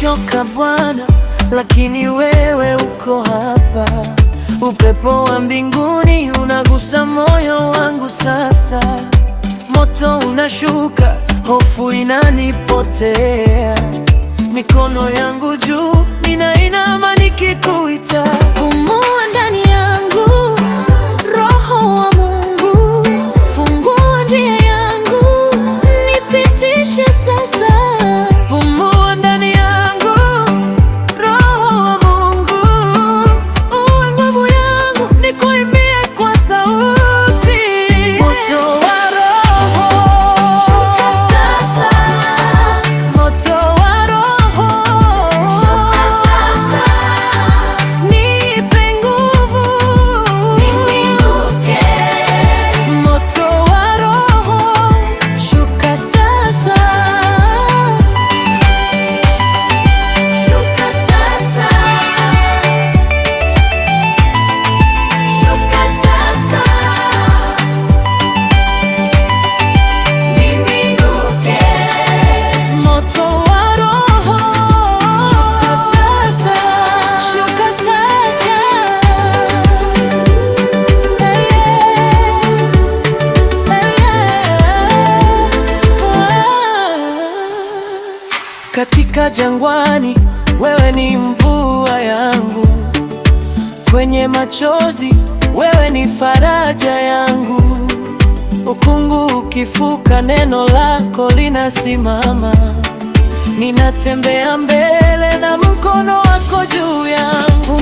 nimechoka Bwana, lakini wewe uko hapa. Upepo wa mbinguni unagusa moyo wangu sasa. Moto unashuka, hofu inanipotea. Mikono yangu juu, ninainama nikikuita. Pumua ndani yangu, Roho wa Mungu. Fungua njia yangu, nipitishe sasa. Pumua ndani yangu, Roho wa Mungu. Uwe nguvu yangu, nikuimbie kwa sauti. Moto wa Roho, shuka sasa. Moto wa Roho, shuka sasa. Nipe nguvu, niinuke. Moto wa Roho, shuka sasa. Shuka sasa. Shuka sasa. Niinuke. Moto wa Roho, shuka sasa. Shuka sasa. Katika jangwani, wewe ni mvua yangu. Kwenye machozi, wewe ni faraja yangu. Ukungu ukifuka, neno lako linasimama. Ninatembea mbele na mkono wako juu yangu.